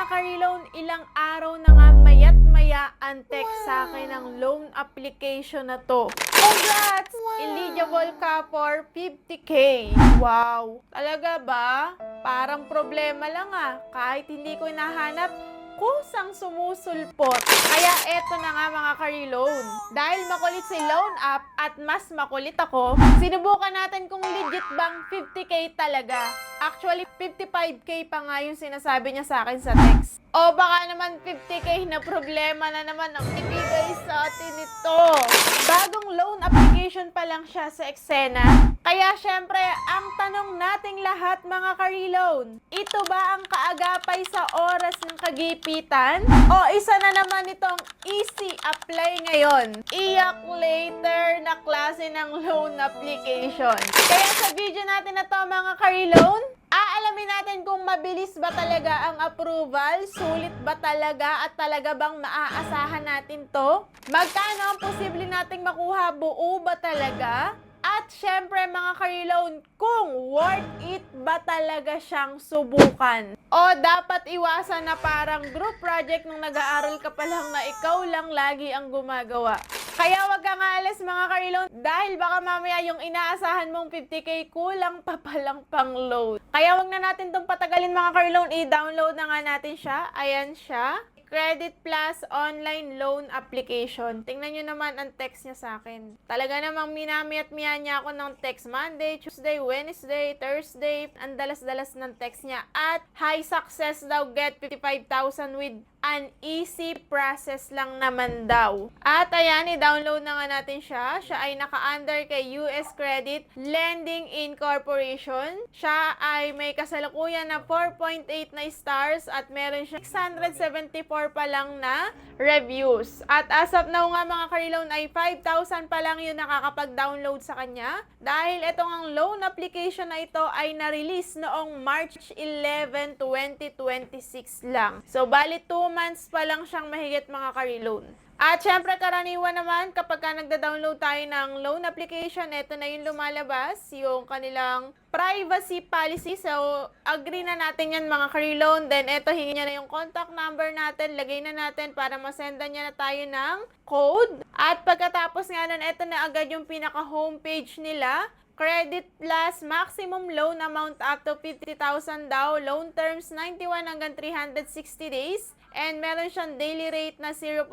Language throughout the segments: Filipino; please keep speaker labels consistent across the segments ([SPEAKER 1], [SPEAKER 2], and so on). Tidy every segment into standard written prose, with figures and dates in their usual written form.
[SPEAKER 1] mga ka-reloan, ilang araw na nga mayat maya ang text sa akin ng loan application na to. Congrats! Eligible ka for 50k. Wow! Talaga ba? Parang problema lang kahit hindi ko hinahanap, kusang sumusulpot. Kaya eto na nga mga ka-reloan. Dahil makulit si loan app at mas makulit ako, sinubukan natin kung legit bang 50k talaga. Actually, 55k pa nga yung sinasabi niya sa akin sa text. O baka naman 50k na problema na naman ang ibigay sa atin ito. Bagong loan application pa lang siya sa eksena. Kaya syempre, ang tanong nating lahat mga ka-reloan, ito ba ang kaagapay sa oras ng kagipitan? O isa na naman itong easy apply ngayon? Iyak later na klase ng loan application. Kaya sa video natin na to mga ka-reloan, aalamin natin kung mabilis ba talaga ang approval, sulit ba talaga at talaga bang maaasahan natin to? Magkano ang posible nating makuha, buo ba talaga? At syempre mga ka-reloan, kung worth it ba talaga siyang subukan? O dapat iwasan na parang group project nung nag-aaral ka pa lang na ikaw lang lagi ang gumagawa. Kaya wag kang alas mga ka-reloan dahil baka mamaya yung inaasahan mong 50k kulang pa palang pang load. Kaya wag na natin itong patagalin mga ka-reloan, i-download na nga natin siya. Ayan siya. Credit Plus Online Loan Application. Tingnan nyo naman ang text niya sa akin. Talaga namang minami-at-miya niya ako ng text Monday, Tuesday, Wednesday, Thursday. Ang dalas-dalas ng text niya. At high success daw, get 55,000 with an easy process lang naman daw. At ayan, i-download na nga natin siya. Siya ay naka-under kay US Credit Lending Incorporation. Siya ay may kasalukuyan na 4.8 na stars at meron siya 674 pa lang na reviews. At as of now nga mga ka-reloan ay 5,000 pa lang yung nakakapag-download sa kanya. Dahil itong ang loan application na ito ay na-release noong March 11, 2026 lang. So, bali 2 months pa lang siyang mahigit mga ka-reloan. At syempre karaniwan naman kapag ka nagda-download tayo ng loan application, ito na yung lumalabas, yung kanilang privacy policy. So, agree na natin yan mga ka-reloan. Then, ito hingi niya na yung contact number natin, lagay na natin para masendan niya na tayo ng code. At pagkatapos nga nun, ito na agad yung pinaka-homepage nila. Credit Plus, maximum loan amount up to 50,000 daw. Loan terms 91 hanggang 360 days. And meron siyang daily rate na 0.05%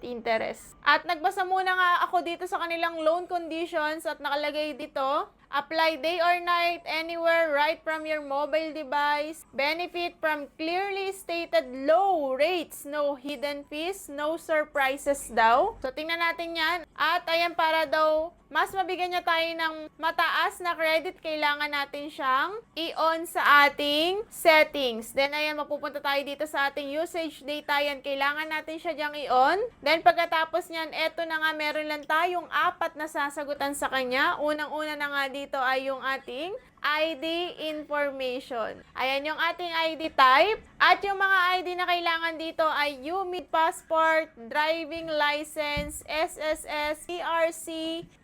[SPEAKER 1] interest. At nagbasa muna nga ako dito sa kanilang loan conditions at nakalagay dito, apply day or night, anywhere, right from your mobile device. Benefit from clearly stated low rates, no hidden fees, no surprises daw. So, tingnan natin yan. At ayan, para daw mas mabigyan niya tayo ng mataas na credit, kailangan natin siyang i-on sa ating settings. Then, ayan, mapupunta tayo dito sa ating usage data. Yan, kailangan natin siya diyang i-on. Then, pagkatapos niyan, eto na nga, meron lang tayong 4 na sasagutan sa kanya. Unang-una na nga dito ay yung ating ID information. Ayan yung ating ID type. At yung mga ID na kailangan dito ay UMID passport, driving license, SSS, PRC,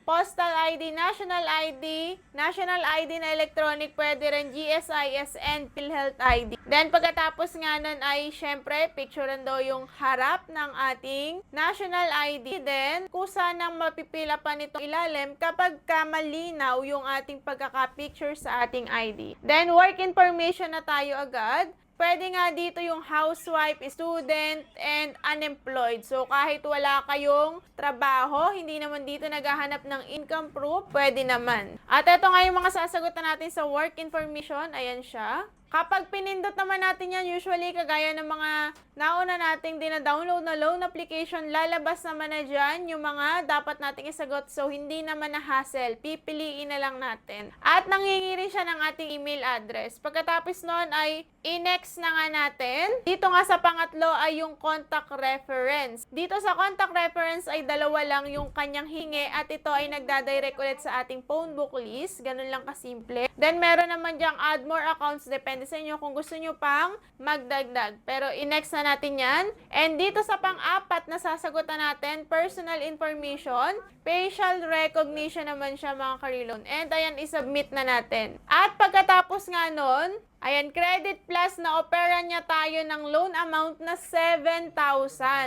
[SPEAKER 1] postal ID, national ID na electronic, pwede rin GSIS and PhilHealth ID. Then pagkatapos nga nun ay syempre picturean daw yung harap ng ating national ID. Then kusa nang mapipila pa nito ilalim kapag malinaw yung ating pagkaka-picture sa ating ID. Then work information na tayo agad. Pwede nga dito yung housewife, student, and unemployed. So, kahit wala kayong trabaho, hindi naman dito naghahanap ng income proof, pwede naman. At ito nga yung mga sasagutan natin sa work information. Ayan siya. Kapag pinindot naman natin yan, usually kagaya ng mga nauna nating dina-download na loan application, lalabas naman na dyan yung mga dapat nating isagot. So, hindi naman na hassle. Pipiliin na lang natin. At nangingi rin siya ng ating email address. Pagkatapos nun ay i-next na nga natin. Dito nga sa pangatlo ay yung contact reference. Dito sa contact reference ay 2 lang yung kanyang hingi at ito ay nagdadirect ulit sa ating phone book list. Ganun lang kasimple. Then, meron naman dyang add more accounts depende depende sa inyo kung gusto nyo pang magdagdag. Pero i-next na natin yan. And dito sa pang-apat na sasagutan natin, personal information, facial recognition naman siya mga karilon. And ayan, isubmit na natin. At pagkatapos nga nun, ayan, credit plus na opera niya tayo ng loan amount na 7,000.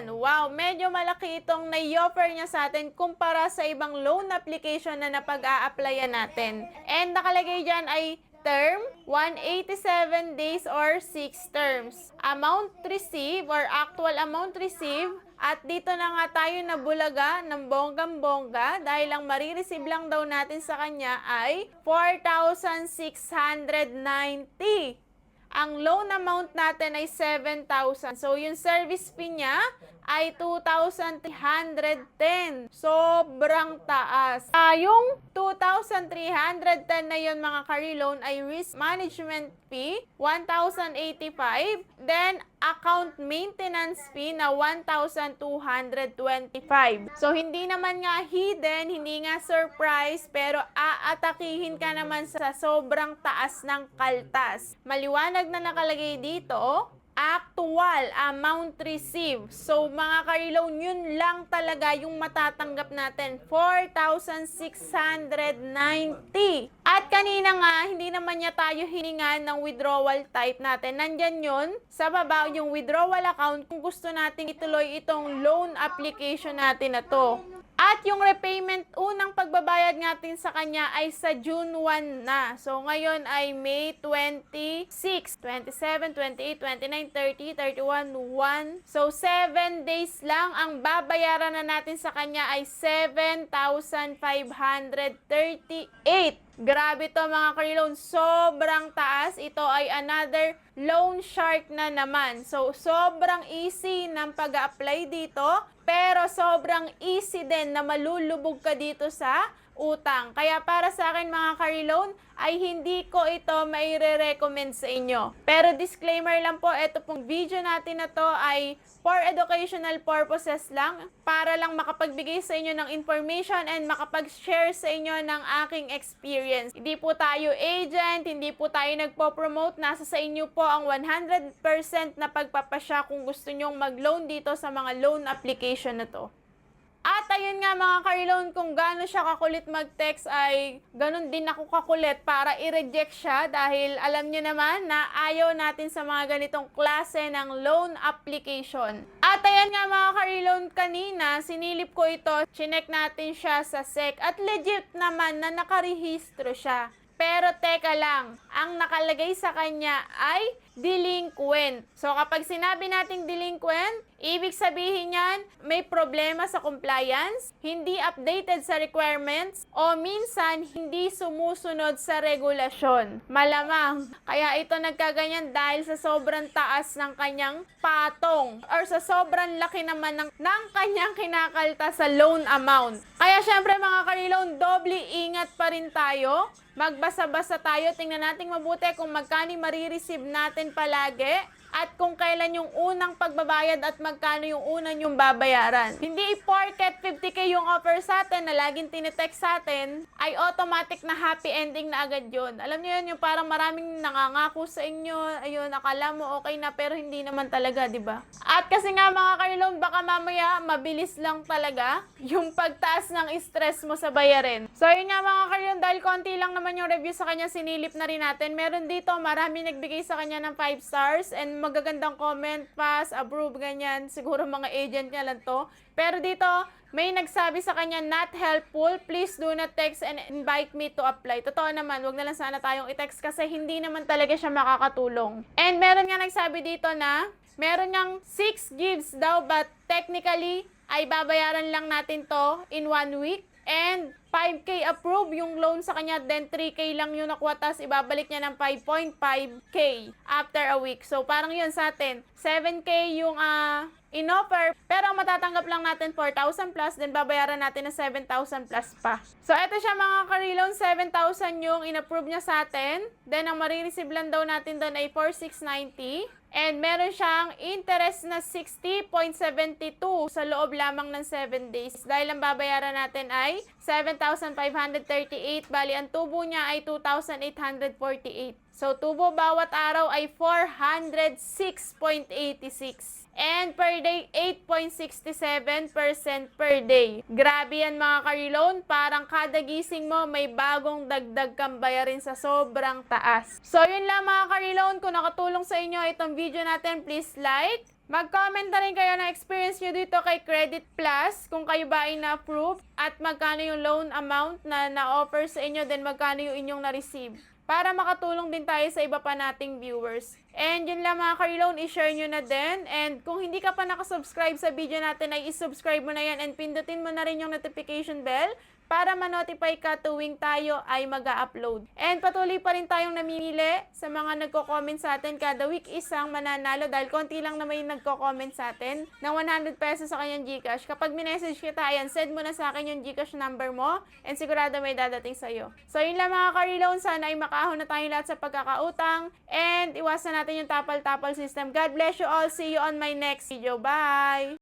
[SPEAKER 1] Wow, medyo malaki itong na-offer niya sa atin kumpara sa ibang loan application na napag-a-applyan natin. And nakalagay dyan ay term, 187 days or 6 terms. Amount received or actual amount received, at dito na nga tayo nabulaga ng bonggang-bongga dahil ang marireceive lang daw natin sa kanya ay 4,690. Ang loan amount natin ay 7,000. So, yung service fee niya ay 2,310. Sobrang taas. Yung 2,310 na yun mga ka-reloan ay risk management fee, 1,085. Then, account maintenance fee na 1,225. So, hindi naman nga hidden, hindi nga surprise, pero aatakihin ka naman sa sobrang taas ng kaltas. Maliwanag na nakalagay dito, actual amount received. So, mga ka-reloan, yun lang talaga yung matatanggap natin. 4,690. At kanina nga, hindi naman niya tayo hiningan ng withdrawal type natin. Nandyan yun sa baba, yung withdrawal account kung gusto natin ituloy itong loan application natin na to. At yung repayment, unang pagbabayad natin sa kanya ay sa June 1 na. So, ngayon ay May 26, 27, 28, 29, 30, 31, 1. So, 7 days lang. Ang babayaran na natin sa kanya ay 7,538. Grabe to mga ka-reloan. Sobrang taas. Ito ay another loan shark na naman. So, sobrang easy ng pag-apply dito. Pero sobrang easy din na malulubog ka dito sa utang. Kaya para sa akin mga ka-reloan, ay hindi ko ito maire-recommend sa inyo. Pero disclaimer lang po, ito pong video natin na to ay for educational purposes lang, para lang makapagbigay sa inyo ng information and makapag-share sa inyo ng aking experience. Hindi po tayo agent, hindi po tayo nagpo-promote, nasa sa inyo po ang 100% na pagpapasya kung gusto nyong mag-loan dito sa mga loan application na to. At ayun nga mga ka-reloan, kung gaano siya kakulit mag-text ay ganun din ako kakulit para i-reject siya dahil alam niyo naman na ayaw natin sa mga ganitong klase ng loan application. At ayan nga mga ka-reloan, kanina sinilip ko ito, chinek natin siya sa SEC at legit naman na nakarehistro siya. Pero teka lang, ang nakalagay sa kanya ay delinquent. So kapag sinabi nating delinquent, ibig sabihin yan, may problema sa compliance, hindi updated sa requirements, o minsan hindi sumusunod sa regulasyon. Malamang, kaya ito nagkaganyan dahil sa sobrang taas ng kanyang patong or sa sobrang laki naman ng kanyang kinakalta sa loan amount. Kaya syempre mga ka-reloan, doble ingat pa rin tayo. Magbasa-basa tayo, tingnan natin mabuti kung magkano marireceive natin palagi at kung kailan yung unang pagbabayad at magkano yung unang yung babayaran. Hindi porket 50k yung offer sa atin na laging tinitext sa atin, ay automatic na happy ending na agad yun. Alam niyo yun, yung parang maraming nangangako sa inyo, ayun, akala mo okay na pero hindi naman talaga, di ba? At kasi nga mga ka-reloan, baka mamaya mabilis lang talaga yung pagtaas ng stress mo sa bayarin. So yun nga mga ka-reloan, dahil konti lang naman yung review sa kanya, sinilip na rin natin. Meron dito, marami nagbigay sa kanya ng 5 stars and magagandang comment, pass, approve, ganyan. Siguro mga agent niya lang to. Pero dito, may nagsabi sa kanya, not helpful, please do not text and invite me to apply. Totoo naman, wag na lang sana tayong i-text kasi hindi naman talaga siya makakatulong. And meron nga nagsabi dito na, meron ngang 6 gives daw, but technically, ay babayaran lang natin to in 1 week. And 5K approve yung loan sa kanya, then 3K lang yung nakuha, tas ibabalik niya ng 5.5K after a week. So parang yun sa atin, 7K yung in-offer. Pero ang matatanggap lang natin 4,000 plus, then babayaran natin na 7,000 plus pa. So, eto siya mga ka-reloan, 7,000 yung in-approve niya sa atin. Then, ang marireceive lang daw natin doon ay 4,690. And meron siyang interest na 60.72 sa loob lamang ng 7 days. Dahil ang babayaran natin ay 7,538. Bali, ang tubo niya ay 2,848. So, tubo bawat araw ay 406.86. And per day, 8.67% per day. Grabe yan mga ka-reloan. Parang kada gising mo, may bagong dagdag kang bayarin sa sobrang taas. So, yun lang mga ka-reloan. Kung nakatulong sa inyo itong video natin, please like. Mag-comment na rin kayo ng experience nyo dito kay Credit Plus, kung kayo ba ay na-approve, at magkano yung loan amount na na-offer sa inyo, then magkano yung inyong na-receive. Para makatulong din tayo sa iba pa nating viewers. And yun lang mga ka-reloan, i-share nyo na din. And kung hindi ka pa nakasubscribe sa video natin, ay i-subscribe mo na yan and pindutin mo na rin yung notification bell para ma-notify ka tuwing tayo ay mag-upload. And patuloy pa rin tayong namimili sa mga nagko-comment sa atin. Kada week isang mananalo dahil konti lang naman yung nagko-comment sa atin ng 100 pesos sa kanyang GCash. Kapag minessage kita, ayan, send mo na sa akin yung GCash number mo and sigurado may dadating sa'yo. So yun lang mga ka-reloan, sana ay makaahon na tayo lahat sa pagkakautang and iwasan natin yung tapal-tapal system. God bless you all. See you on my next video. Bye!